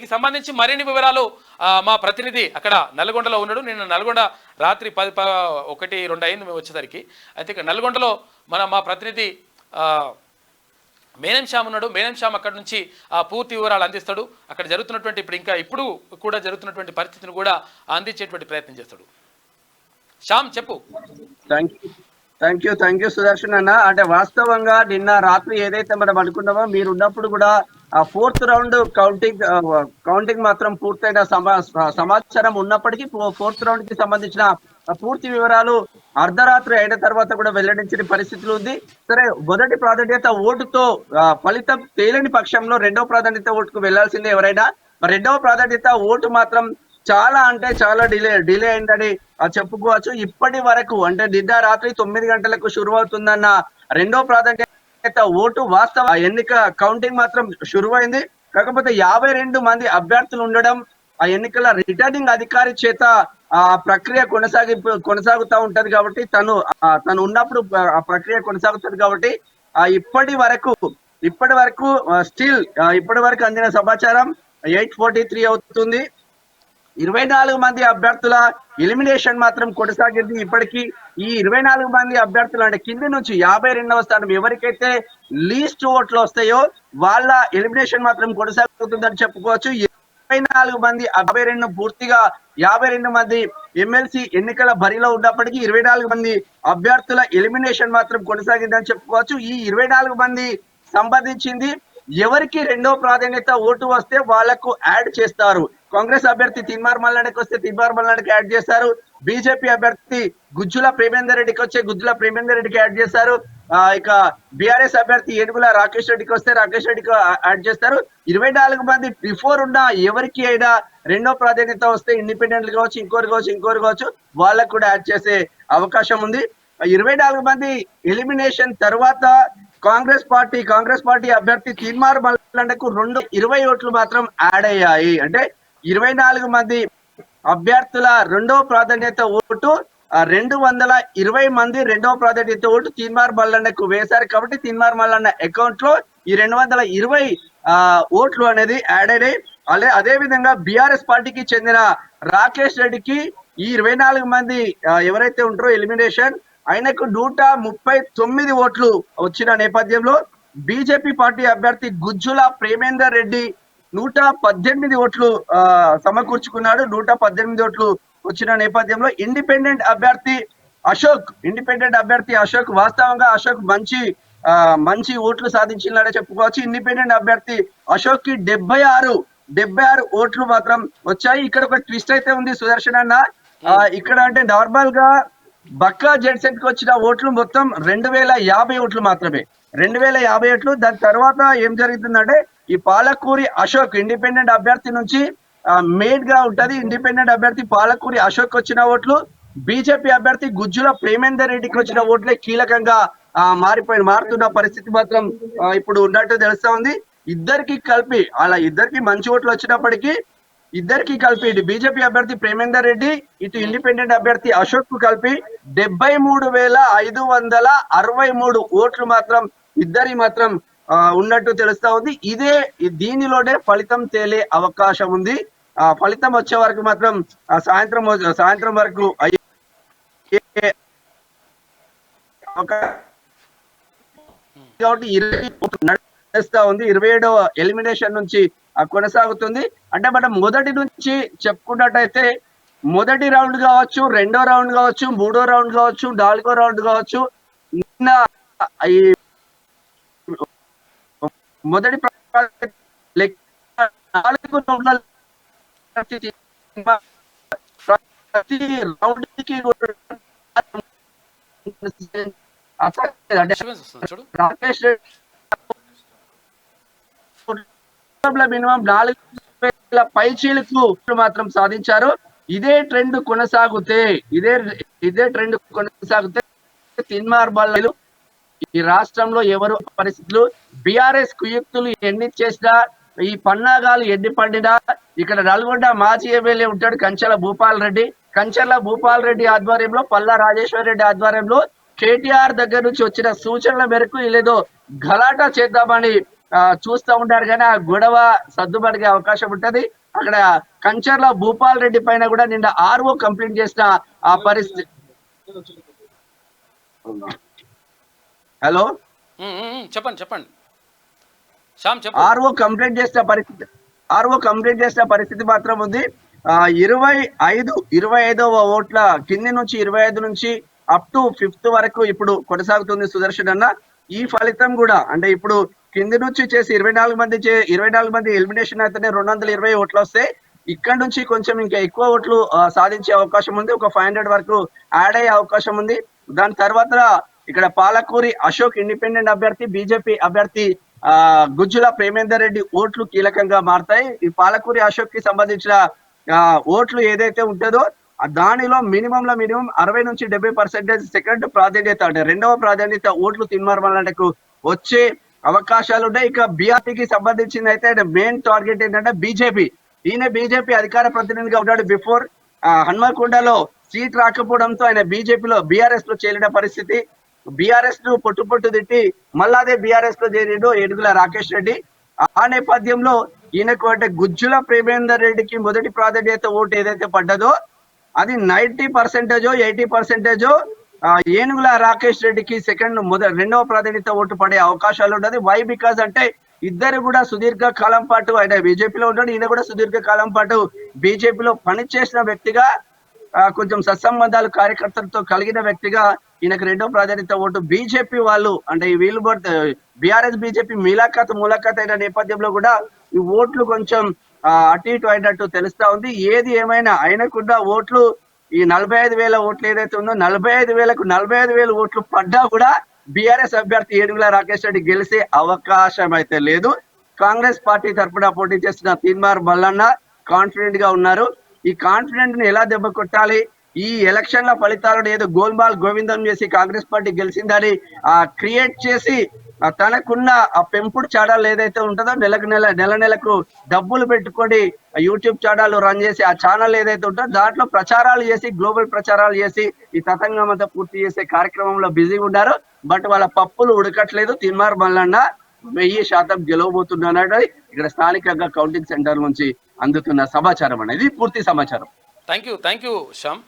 దీనికి సంబంధించి మరిన్ని వివరాలు మా ప్రతినిధి అక్కడ నల్గొండలో ఉన్నాడు. నిన్న నల్గొండ రాత్రి 1-2 అయింది మేము వచ్చేసరికి. అయితే ఇక్కడ నల్గొండలో మా ప్రతినిధి మేనం శ్యామ్ ఉన్నాడు. మేనం శ్యామ్ అక్కడ నుంచి పూర్తి వివరాలు అందిస్తాడు. అక్కడ జరుగుతున్నటువంటి ఇప్పుడు కూడా జరుగుతున్నటువంటి పరిస్థితిని కూడా అందించేటువంటి ప్రయత్నం చేస్తాడు. శ్యామ్ చెప్పు. థ్యాంక్ యూ సుదర్శన్ అన్న. అంటే వాస్తవంగా నిన్న రాత్రి ఏదైతే మనం అనుకున్నామో మీరు ఉన్నప్పుడు కూడా ఆ 4th రౌండ్ కౌంటింగ్ మాత్రం పూర్తయిన సమాచారం ఉన్నప్పటికీ 4th రౌండ్ కి సంబంధించిన పూర్తి వివరాలు అర్ధరాత్రి అయిన తర్వాత కూడా వెల్లడించిన పరిస్థితులు ఉంది. సరే, మొదటి ప్రాధాన్యత ఓటుతో ఫలితం తేలని పక్షంలో రెండవ ప్రాధాన్యత ఓటుకు వెళ్లాల్సిందే ఎవరైనా. మరి రెండవ ప్రాధాన్యత ఓటు మాత్రం చాలా డిలే అయిందని చెప్పుకోవచ్చు. ఇప్పటి వరకు అంటే నిన్న రాత్రి 9 గంటలకు షురు అవుతుందన్న రెండో ప్రాధాన్యత ఓటు వాస్తవ ఎన్నిక కౌంటింగ్ మాత్రం షురువైంది. కాకపోతే 52 మంది అభ్యర్థులు ఉండడం, ఆ ఎన్నికల రిటర్నింగ్ అధికారి చేత ఆ ప్రక్రియ కొనసాగుతూ ఉంటది కాబట్టి తను ఉన్నప్పుడు ఆ ప్రక్రియ కొనసాగుతుంది కాబట్టి ఇప్పటి వరకు ఇప్పటి వరకు అందిన సమాచారం 8:43 అవుతుంది. 24 మంది అభ్యర్థుల ఎలిమినేషన్ మాత్రం కొనసాగింది. ఇప్పటికీ ఈ 24 మంది అభ్యర్థులు అంటే కింది నుంచి 52వ స్థానం ఎవరికైతే లీస్ట్ ఓట్లు వస్తాయో వాళ్ళ ఎలిమినేషన్ మాత్రం కొనసాగుతుందని చెప్పుకోవచ్చు. 24 మంది 52 పూర్తిగా 52 మంది ఎమ్మెల్సీ ఎన్నికల బరిలో ఉన్నప్పటికీ 24 మంది అభ్యర్థుల ఎలిమినేషన్ మాత్రం కొనసాగిందని చెప్పుకోవచ్చు. ఈ 24 మంది సంబంధించింది ఎవరికి రెండో ప్రాధాన్యత ఓటు వస్తే వాళ్లకు యాడ్ చేస్తారు. కాంగ్రెస్ అభ్యర్థి తిన్మార్ మల్లాడికి వస్తే తిన్మార్ మల్లాడికి యాడ్ చేస్తారు. బీజేపీ అభ్యర్థి గుజ్జుల ప్రేమేందర్ రెడ్డికి వచ్చే గుజ్జుల ప్రేమేందర్ రెడ్డికి యాడ్ చేస్తారు. ఇక బీఆర్ఎస్ అభ్యర్థి ఏనుగుల రాకేష్ రెడ్డికి వస్తే రాకేష్ రెడ్డికి యాడ్ చేస్తారు. 24 మంది బిఫోర్ ఉన్న ఎవరికి అయినా రెండో ప్రాధాన్యత వస్తే ఇండిపెండెంట్ కావచ్చు, ఇంకోరు కావచ్చు వాళ్ళకు కూడా యాడ్ చేసే అవకాశం ఉంది. 24 మంది ఎలిమినేషన్ తర్వాత కాంగ్రెస్ పార్టీ అభ్యర్థి తిన్మార్ మల్లాడకు 20 ఓట్లు మాత్రం యాడ్ అయ్యాయి. అంటే 24 మంది అభ్యర్థుల రెండో ప్రాధాన్యత ఓటు 220 మంది రెండవ ప్రాధాన్యత ఓటు తిన్మార్ మల్లన్నకు వేశారు. కాబట్టి తిన్మార్ మల్లన్న అకౌంట్ లో ఈ 220 ఓట్లు అనేది యాడ్ అయినాయి. అదే విధంగా బీఆర్ఎస్ పార్టీకి చెందిన రాకేష్ రెడ్డికి ఈ 24 మంది ఎవరైతే ఉంటారో ఎలిమినేషన్ ఆయనకు 139 ఓట్లు వచ్చిన నేపథ్యంలో బీజేపీ పార్టీ అభ్యర్థి గుజ్జుల ప్రేమేందర్ రెడ్డి 118 ఓట్లు సమకూర్చుకున్నాడు. 118 ఓట్లు వచ్చిన నేపథ్యంలో ఇండిపెండెంట్ అభ్యర్థి అశోక్ వాస్తవంగా అశోక్ మంచి ఓట్లు సాధించినాడే చెప్పుకోవచ్చు. ఇండిపెండెంట్ అభ్యర్థి అశోక్ కి 76 ఓట్లు మాత్రం వచ్చాయి. ఇక్కడ ఒక ట్విస్ట్ అయితే ఉంది సుదర్శన్ అన్న. ఇక్కడ అంటే నార్మల్ గా బక్కా జెడ్సెట్ కి వచ్చిన ఓట్లు మొత్తం 2050 ఓట్లు మాత్రమే. 2050 ఓట్లు. దాని తర్వాత ఏం జరుగుతుందంటే ఈ పాలకూరి అశోక్ ఇండిపెండెంట్ అభ్యర్థి నుంచి మేడ్ గా ఉంటది. ఇండిపెండెంట్ అభ్యర్థి పాలకూరి అశోక్ వచ్చిన ఓట్లు బీజేపీ అభ్యర్థి గుజ్జుల ప్రేమేందర్ రెడ్డికి వచ్చిన ఓట్లే కీలకంగా మారుతున్న పరిస్థితి మాత్రం ఇప్పుడు ఉన్నట్టు తెలుస్తా ఉంది. ఇద్దరికి మంచి ఓట్లు వచ్చినప్పటికీ ఇద్దరికి కలిపి ఇటు బీజేపీ అభ్యర్థి ప్రేమేందర్ రెడ్డి ఇటు ఇండిపెండెంట్ అభ్యర్థి అశోక్ కు కలిపి 73,563 ఓట్లు మాత్రం ఇద్దరి మాత్రం ఉన్నట్టు తెలుస్తా ఉంది. దీనిలోనే ఫలితం తేలే అవకాశం ఉంది. ఫలితం వచ్చే వరకు మాత్రం సాయంత్రం వరకు కాబట్టి 27వ ఎలిమినేషన్ నుంచి కొనసాగుతుంది. అంటే మనం మొదటి నుంచి చెప్పుకున్నట్టయితే మొదటి రౌండ్ కావచ్చు, రెండో రౌండ్ కావచ్చు, మూడో రౌండ్ కావచ్చు, నాలుగో రౌండ్ కావచ్చు, నిన్న ఈ మొదటి 4 రౌండ్ల ప్రతి రౌండ్ కి రాకేష్ మినిమం 4,000 పైచీలకు మాత్రం సాధించారు. ఇదే ట్రెండ్ కొనసాగితే తిన్మార్ మల్లలు ఈ రాష్ట్రంలో ఎవరు పరిస్థితులు బీఆర్ఎస్ కుయుక్తులు ఎన్ని చేసినా ఈ పన్నాగాలు ఎన్ని పండినా ఇక్కడ నల్గొండ మాజీ ఎమ్మెల్యే ఉంటాడు కంచెల భూపాల్ రెడ్డి ఆధ్వర్యంలో పల్లా రాజేశ్వర్ రెడ్డి ఆధ్వర్యంలో కేటీఆర్ దగ్గర నుంచి వచ్చిన సూచనల మేరకు లేదో గలాటా చేద్దామని చూస్తూ ఉంటారు కానీ ఆ గొడవ సర్దుబాటుగా అవకాశం ఉంటది. అక్కడ కంచర్ల భూపాల్ రెడ్డి పైన కూడా నిన్న ఆర్ఓ కంప్లైంట్ చేసిన ఆ పరిస్థితి. హలో, చెప్పండి శ్యామ్ చెప్పు. ఆర్ఓ కంప్లైంట్ చేసిన పరిస్థితి మాత్రం ఉంది. 25వ ఓట్ల కింది నుంచి 25 నుంచి అప్ టు 5th వరకు ఇప్పుడు కొనసాగుతుంది సుదర్శన్ అన్న. ఈ ఫలితం కూడా అంటే ఇప్పుడు కింది నుంచి చేసి 24 మంది ఎలిమినేషన్ అయితేనే 220 ఓట్లు వస్తాయి. ఇక్కడ నుంచి కొంచెం ఇంకా ఎక్కువ ఓట్లు సాధించే అవకాశం ఉంది. ఒక 500 వరకు యాడ్ అయ్యే అవకాశం ఉంది. దాని తర్వాత ఇక్కడ పాలకూరి అశోక్ ఇండిపెండెంట్ అభ్యర్థి, బీజేపీ అభ్యర్థి గుజ్జుల ప్రేమేందర్ రెడ్డి ఓట్లు కీలకంగా మారతాయి. ఈ పాలకూరి అశోక్ కి సంబంధించిన ఓట్లు ఏదైతే ఉంటుందో దానిలో మినిమం 60 నుంచి 70% సెకండ్ ప్రాధాన్యత అంటే రెండవ ప్రాధాన్యత ఓట్లు తిన్మార్మలకు వచ్చే అవకాశాలు ఉన్నాయి. ఇక బీఆర్టీకి సంబంధించింది అయితే మెయిన్ టార్గెట్ ఏంటంటే బీజేపీ. ఈయన బీజేపీ అధికార ప్రతినిధిగా ఉన్నాడు. బిఫోర్ హన్మకొండలో సీట్ రాకపోవడంతో ఆయన బీఆర్ఎస్ లో చేరిన పరిస్థితి. బీఆర్ఎస్ ను పొట్టు తిట్టి మళ్ళా అదే బీఆర్ఎస్ లో చేరిండు ఏడుగుల రాకేష్ రెడ్డి. ఆ నేపథ్యంలో ఈయనకు అంటే గుజ్జుల ప్రేమేందర్ రెడ్డికి మొదటి ప్రాధాన్యత ఓటు ఏదైతే పడ్డదో అది 90% 80% ఏనుగుల రాకేష్ రెడ్డికి రెండవ ప్రాధాన్యత ఓటు పడే అవకాశాలు ఉన్నది. వై బికాజ్ అంటే ఇద్దరు కూడా సుదీర్ఘ కాలం పాటు ఆయన బీజేపీలో ఉంటాడు, ఈయన కూడా సుదీర్ఘ కాలం పాటు బీజేపీలో పనిచేసిన వ్యక్తిగా, కొంచెం సత్సంబంధాలు కార్యకర్తలతో కలిగిన వ్యక్తిగా ఈయనకు రెండవ ప్రాధాన్యత ఓటు. బీజేపీ వాళ్ళు అంటే వీళ్ళు బీఆర్ఎస్ బీజేపీ ములాఖాత్ అయిన నేపథ్యంలో కూడా ఈ ఓట్లు కొంచెం అటు ఇటు అయినట్టు తెలుస్తా ఉంది. ఏది ఏమైనా ఆయనకున్న ఓట్లు ఈ 45,000 ఓట్లు ఏదైతే ఉందో 45,000కు 45,000 ఓట్లు పడ్డా కూడా బీఆర్ఎస్ అభ్యర్థి ఏనుగుల రాకేష్ రెడ్డి గెలిచే అవకాశం అయితే లేదు. కాంగ్రెస్ పార్టీ తరఫున పోటీ చేసిన తీన్మార్ మల్లన్న కాన్ఫిడెంట్ గా ఉన్నారు. ఈ కాన్ఫిడెంట్ ని ఎలా దెబ్బ కొట్టాలి, ఈ ఎలక్షన్ల ఫలితాలను ఏదో గోల్మాల్ గోవిందం చేసి కాంగ్రెస్ పార్టీ గెలిచిందని క్రియేట్ చేసి తనకున్న ఆ పెంపుడు ఛానల్ ఏదైతే ఉంటుందో నెలకు డబ్బులు పెట్టుకొని యూట్యూబ్ ఛానల్ రన్ చేసి ఆ ఛానల్ ఏదైతే ఉంటుందో దాంట్లో ప్రచారాలు చేసి గ్లోబల్ ప్రచారాలు చేసి ఈ తతంగం అంతా పూర్తి చేసే కార్యక్రమంలో బిజీగా ఉన్నారు. బట్ వాళ్ళ పప్పులు ఉడకట్లేదు. తీన్మార్ మల్లన్న 1000% గెలవబోతున్నాడు. ఇక్కడ స్థానికంగా కౌంటింగ్ సెంటర్ నుంచి అందుతున్న సమాచారం అనేది పూర్తి సమాచారం. Thank you Shyam.